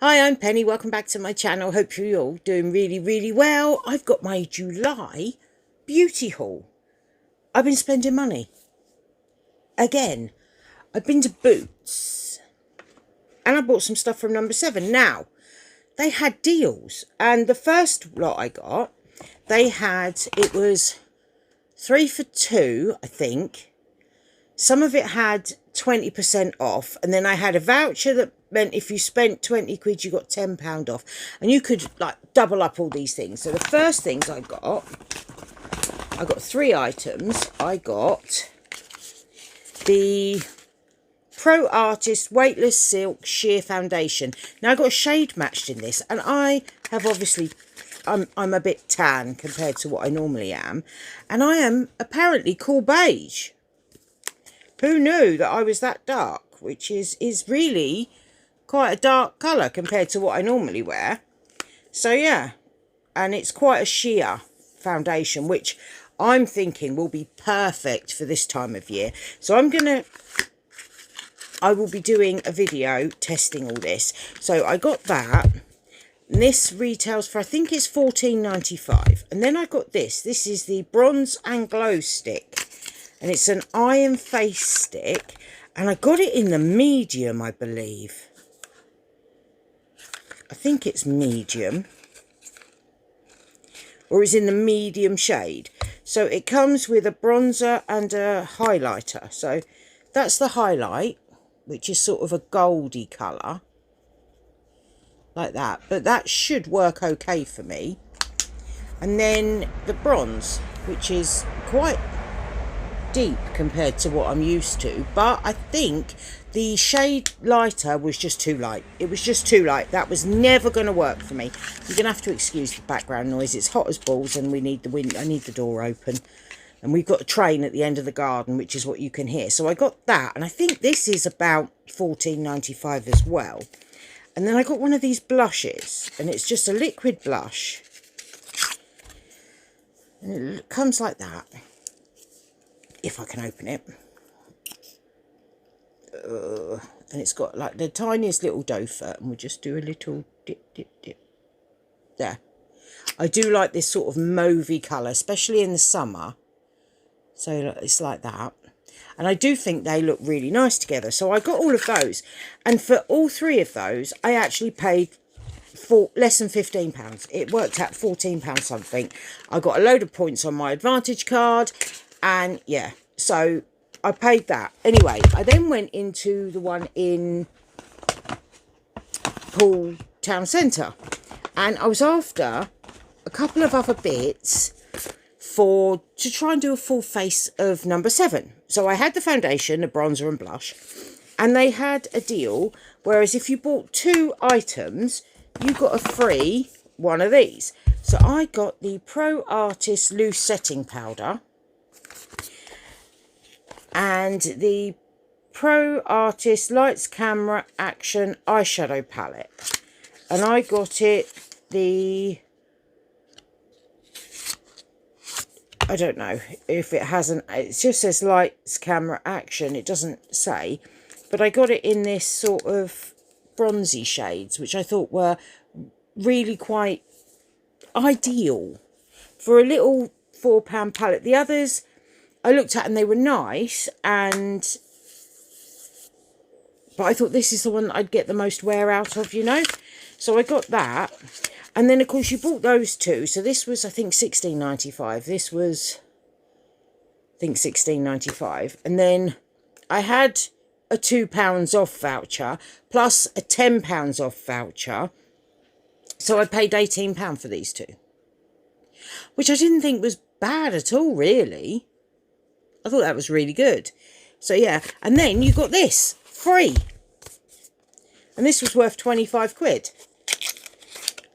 Hi, I'm Penny. Welcome back to my channel. Hope you're all doing really well. I've got my July beauty haul. I've been spending money. Again, I've been to Boots and I bought some stuff from number 7. Now, they had deals and the first lot I got, it was 3 for 2, I think. Some of it had 20% off, and then I had a voucher that meant if you spent 20 quid you got £10 off, and you could like double up all these things. So the first things I got 3 items. I got the Pro Artist Weightless Silk Sheer Foundation. Now I got a shade matched in this, and I have obviously I'm a bit tan compared to what I normally am, and I am apparently cool beige. Who knew that I was that dark, which is really quite a dark colour compared to what I normally wear. So yeah, and it's quite a sheer foundation, which I'm thinking will be perfect for this time of year. So I will be doing a video testing all this. So I got that. And this retails for, I think it's £14.95. And then I got this. This is the Bronze and Glow Stick. And it's an iron face stick. And I got it in the medium, I believe. I think it's medium. Or it's in the medium shade. So it comes with a bronzer and a highlighter. So that's the highlight, which is sort of a goldy colour. Like that. But that should work okay for me. And then the bronze, which is quite deep compared to what I'm used to, but I think the shade lighter was just too light. It was just too light. That was never going to work for me. You're going to have to excuse the background noise. It's hot as balls and we need I need the door open, and we've got a train at the end of the garden, which is what you can hear. So I got that, and I think this is about £14.95 as well. And then I got one of these blushes, and it's just a liquid blush, and it comes like that. If I can open it. And it's got like the tiniest little doe foot, and we'll just do a little dip. There. I do like this sort of mauvey colour, especially in the summer. So it's like that. And I do think they look really nice together. So I got all of those. And for all 3 of those, I actually paid for less than £15. It worked out £14 something. I got a load of points on my Advantage card. And yeah, so I paid that. Anyway, I then went into the one in Poole Town Centre. And I was after a couple of other bits to try and do a full face of number 7. So I had the foundation, the bronzer and blush. And they had a deal, whereas if you bought 2 items, you got a free one of these. So I got the Pro Artist Loose Setting Powder. And the Pro Artist Lights Camera Action Eyeshadow Palette. And I got it I don't know if it hasn't, it just says Lights Camera Action, it doesn't say. But I got it in this sort of bronzy shades, which I thought were really quite ideal for a little £4 palette. The others I looked at and they were nice, but I thought this is the one that I'd get the most wear out of, you know. So I got that. And then, of course, you bought those 2. So this was, I think, £16.95. This was, I think, £16.95. And then I had a £2 off voucher plus a £10 off voucher. So I paid £18 for these 2. Which I didn't think was bad at all, really. I thought that was really good. So, yeah. And then you got this free. And this was worth 25 quid.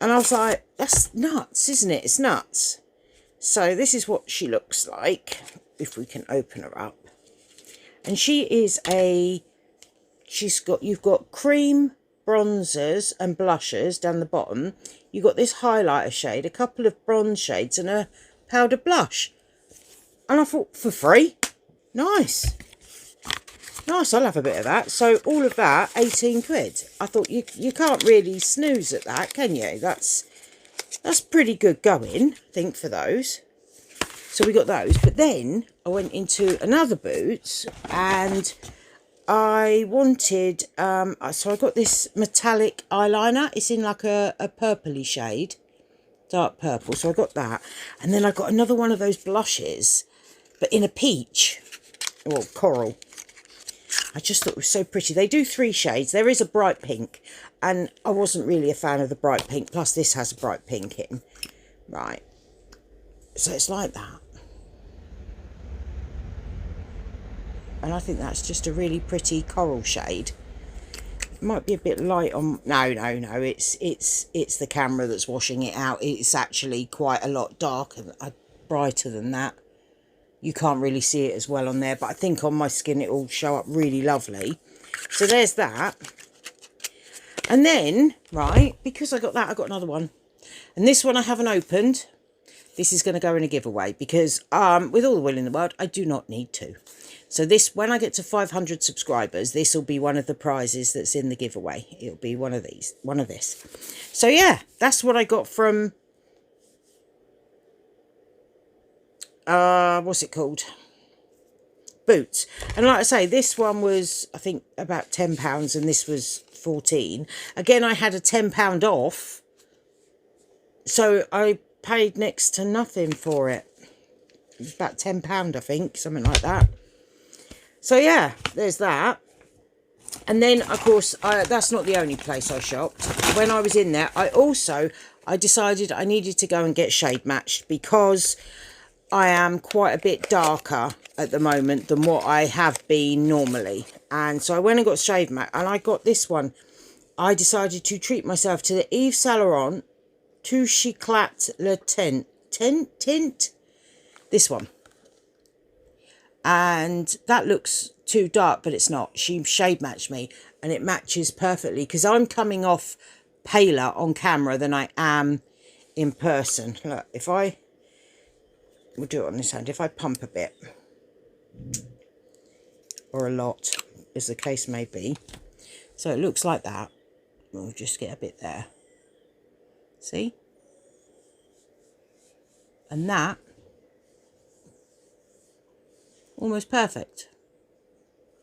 And I was like, that's nuts, isn't it? It's nuts. So this is what she looks like, if we can open her up. And she is you've got cream bronzers and blushers down the bottom. You've got this highlighter shade, a couple of bronze shades and a powder blush. And I thought, for free? Nice. Nice, I'll have a bit of that. So all of that, 18 quid. I thought you can't really snooze at that, can you? That's pretty good going, I think, for those. So we got those. But then I went into another Boots and I wanted, so I got this metallic eyeliner. It's in like a purpley shade, dark purple. So I got that. And then I got another one of those blushes, but in a peach, or coral. I just thought it was so pretty. They do 3 shades. There is a bright pink, and I wasn't really a fan of the bright pink. Plus, this has a bright pink in. Right. So it's like that. And I think that's just a really pretty coral shade. It might be a bit light on... No. It's the camera that's washing it out. It's actually quite a lot darker, brighter than that. You can't really see it as well on there, but I think on my skin it will show up really lovely. So there's that. And then, right, because I got that, I got another one. And this one I haven't opened. This is going to go in a giveaway because with all the will in the world, I do not need to. So this, when I get to 500 subscribers, this will be one of the prizes that's in the giveaway. It'll be one of these, one of this. So yeah, that's what I got from... what's it called? Boots. And like I say, this one was, I think, about £10 and this was 14. Again, I had a £10 off. So I paid next to nothing for it. It was about £10, I think, something like that. So yeah, there's that. And then, of course, that's not the only place I shopped. When I was in there, I decided I needed to go and get shade matched because I am quite a bit darker at the moment than what I have been normally. And so I went and got shade matched, and I got this one. I decided to treat myself to the Yves Saint Laurent Touche Éclat Le Tint. This one. And that looks too dark, but it's not. She shade matched me and it matches perfectly because I'm coming off paler on camera than I am in person. Look, if I... We'll do it on this hand. If I pump a bit, or a lot, as the case may be. So it looks like that. We'll just get a bit there. See? And that, almost perfect.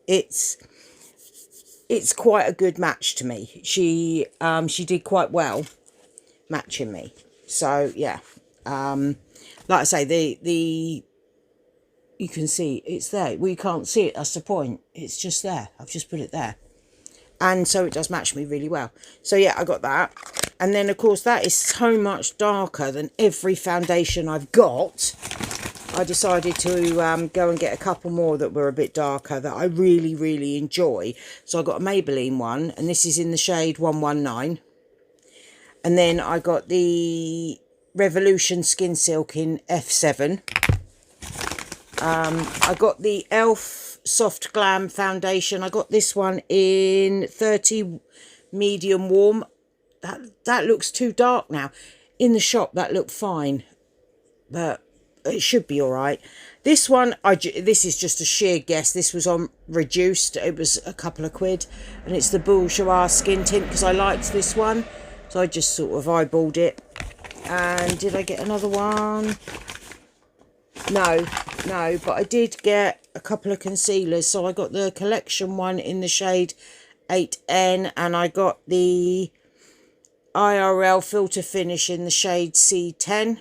It's quite a good match to me. She did quite well matching me. So yeah. Like I say, you can see it's there. Well, you can't see it, that's the point. It's just there. I've just put it there. And so it does match me really well. So yeah, I got that. And then, of course, that is so much darker than every foundation I've got. I decided to go and get a couple more that were a bit darker that I really, really enjoy. So I got a Maybelline one, and this is in the shade 119. And then I got the Revolution Skin Silk in F7. I got the e.l.f. Soft Glam Foundation. I got this one in 30 medium warm. That looks too dark now. In the shop, that looked fine. But it should be all right. This one, this is just a sheer guess. This was on reduced. It was a couple of quid. And it's the Bourjois Skin Tint because I liked this one. So I just sort of eyeballed it. And did I get another one? No, but I did get a couple of concealers. So I got the collection one in the shade 8N, and I got the IRL Filter Finish in the shade C10.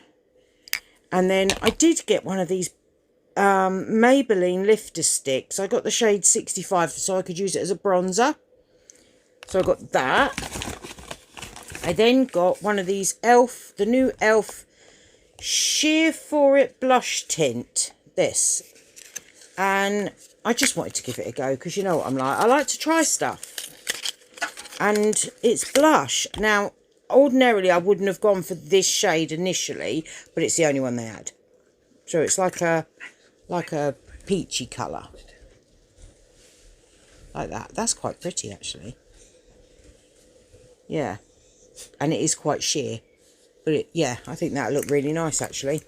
And then I did get one of these Maybelline lifter sticks. I got the shade 65 so I could use it as a bronzer. So I got that. I then got one of these e.l.f., the new e.l.f. Sheer For It blush tint. This. And I just wanted to give it a go because you know what I'm like. I like to try stuff. And it's blush. Now, ordinarily I wouldn't have gone for this shade initially, but it's the only one they had. So it's like a peachy colour. Like that. That's quite pretty actually. Yeah. And it is quite sheer. But yeah, I think that looked really nice actually.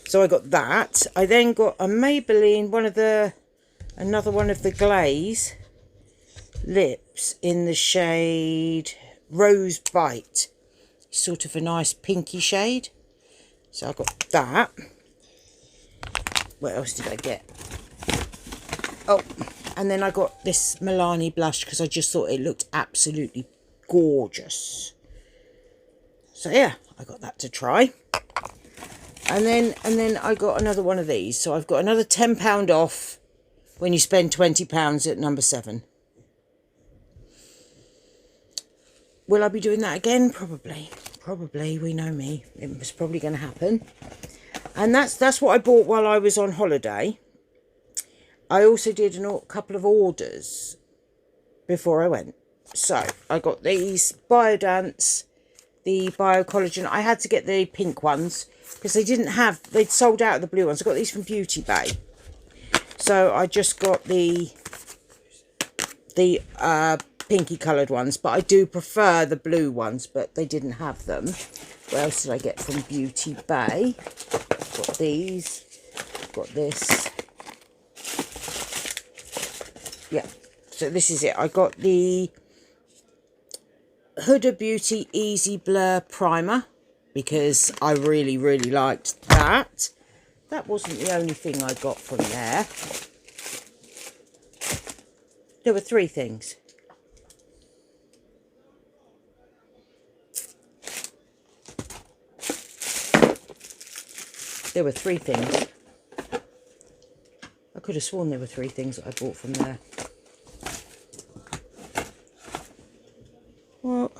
So I got that. I then got a Maybelline, one of the another one of the Glaze lips in the shade Rose Bite. Sort of a nice pinky shade. So I got that. What else did I get? Oh, and then I got this Milani blush because I just thought it looked absolutely gorgeous. So yeah, I got that to try. And then I got another one of these. So I've got another £10 off when you spend £20 at number 7. Will I be doing that again? Probably. Probably. We know me. It was probably going to happen. And that's what I bought while I was on holiday. I also did a couple of orders before I went. So I got these Biodance, the Biocollagen. I had to get the pink ones because they'd sold out of the blue ones. I got these from Beauty Bay. So I just got the pinky coloured ones, but I do prefer the blue ones, but they didn't have them. What else did I get from Beauty Bay? Got these, got this. Yeah, so this is it. I got the Huda Beauty Easy Blur Primer because I really, really liked that. That wasn't the only thing I got from there. There were 3 things. There were 3 things. I could have sworn there were 3 things that I bought from there. What?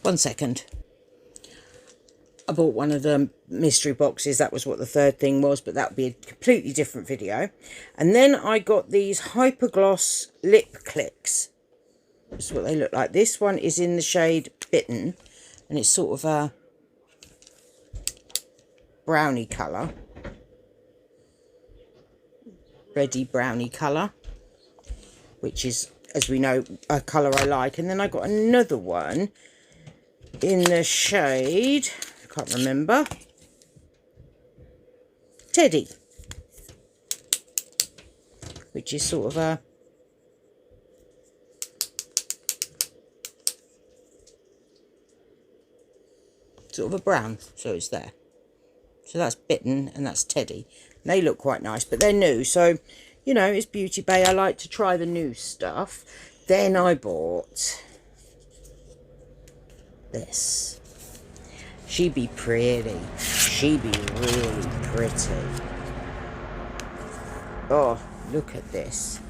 1 second. I bought one of the mystery boxes. That was what the 3rd thing was, but that would be a completely different video. And then I got these Hypergloss Lip Clicks. That's what they look like. This one is in the shade Bitten, and it's sort of a brownie colour. Reddy brownie colour, which is, as we know, a colour I like. And then I got another one in the shade, I can't remember, Teddy, which is sort of a brown, so it's there. So that's Bitten and that's Teddy. They look quite nice, but they're new, so you know, it's Beauty Bay. I like to try the new stuff. Then I bought this. She be pretty. She be really pretty. Oh, look at this.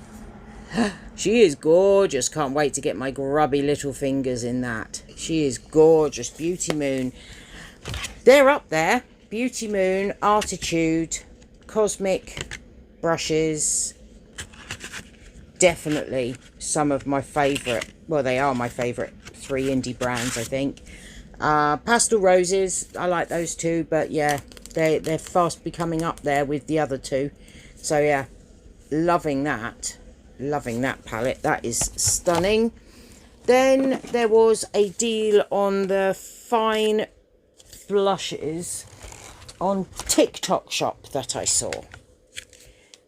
She is gorgeous. Can't wait to get my grubby little fingers in that. She is gorgeous. Beauty Moon. They're up there. Beauty Moon, Artitude, Cosmic brushes. Definitely some of my favourite. Well, they are my favourite 3 indie brands, I think. Pastel Roses. I like those too. But yeah, they're fast becoming up there with the other 2. So yeah, loving that. Loving that palette. That is stunning. Then there was a deal on the fine blushes on TikTok shop that I saw.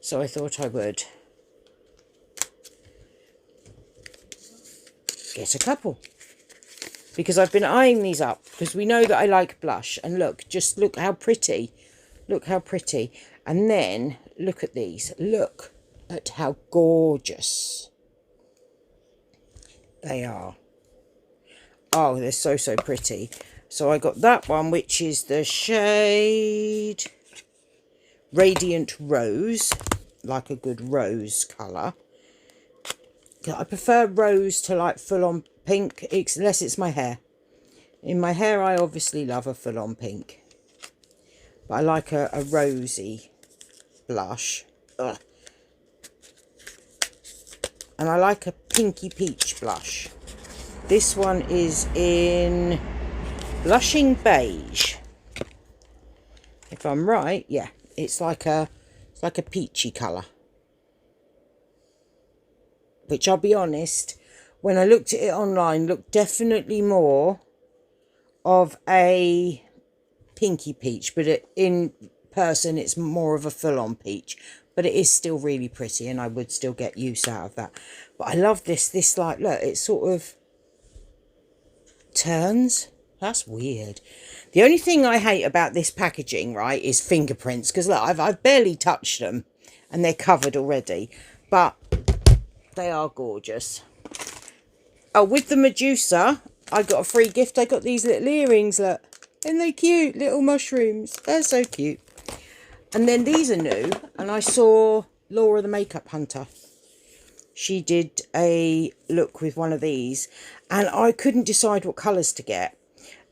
So I thought I would get a couple. Because I've been eyeing these up. Because we know that I like blush. And look, just look how pretty. Look how pretty. And then look at these. Look at how gorgeous they are. Oh, they're so, so pretty. So I got that one, which is the shade Radiant Rose. Like a good rose colour. I prefer rose to like full-on pink, unless it's my hair. In my hair, I obviously love a full-on pink. But I like a rosy blush. Ugh. And I like a pinky peach blush. This one is in Blushing Beige. If I'm right, yeah. It's like a peachy colour. Which I'll be honest, when I looked at it online, looked definitely more of a pinky peach. But in person it's more of a full-on peach, but it is still really pretty and I would still get use out of that. But I love this like, look, it sort of turns. That's weird. The only thing I hate about this packaging, right, is fingerprints, because look, I've barely touched them and they're covered already, but they are gorgeous. Oh, with the Medusa, I got a free gift. I got these little earrings, look. Aren't they cute? Little mushrooms. They're so cute. And then these are new. And I saw Laura the Makeup Hunter. She did a look with one of these. And I couldn't decide what colours to get.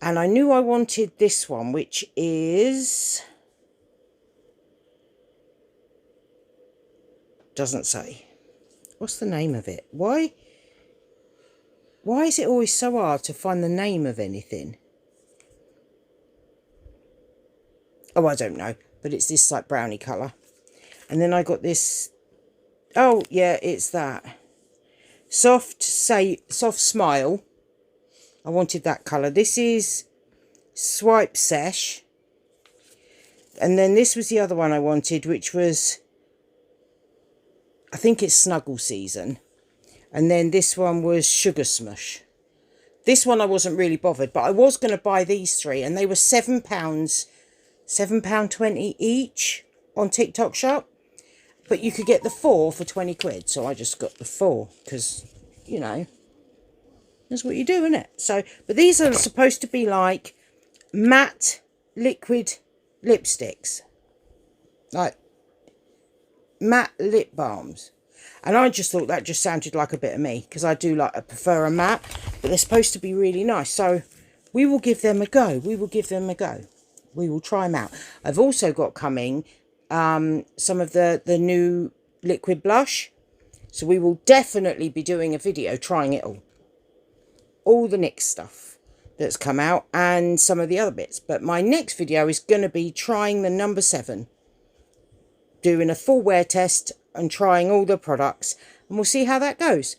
And I knew I wanted this one, which is... doesn't say. What's the name of it? Why is it always so hard to find the name of anything? Oh, I don't know. But it's this like brownie colour. And then I got this. Oh, yeah, it's that. Soft Smile. I wanted that colour. This is Swipe Sesh. And then this was the other one I wanted, which was... I think it's Snuggle Season. And then this one was Sugar Smush. This one I wasn't really bothered, but I was going to buy these three. And they were £7, £7.20 each on TikTok Shop. But you could get the 4 for 20 quid. So I just got the 4 because, you know, that's what you do, isn't it? So, but these are supposed to be like matte liquid lipsticks. Like matte lip balms. And I just thought that just sounded like a bit of me, because I do like, I prefer a matte, but they're supposed to be really nice. So we will give them a go. We will give them a go. We will try them out. I've also got coming some of the new liquid blush. So we will definitely be doing a video trying it all. All the NYX stuff that's come out and some of the other bits. But my next video is going to be trying the number 7. Doing a full wear test and trying all the products, and we'll see how that goes.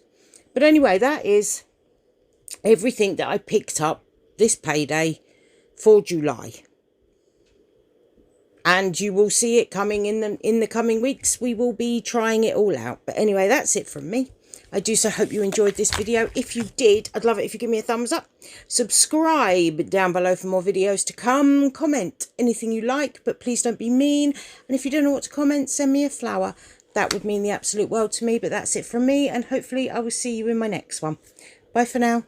But anyway, that is everything that I picked up this payday for July, and you will see it coming in the coming weeks. We will be trying it all out. But anyway, that's it from me. I do so hope you enjoyed this video. If you did, I'd love it if you give me a thumbs up. Subscribe down below for more videos to come. Comment anything you like, but please don't be mean. And if you don't know what to comment, send me a flower. That would mean the absolute world to me. But that's it from me, and hopefully I will see you in my next one. Bye for now.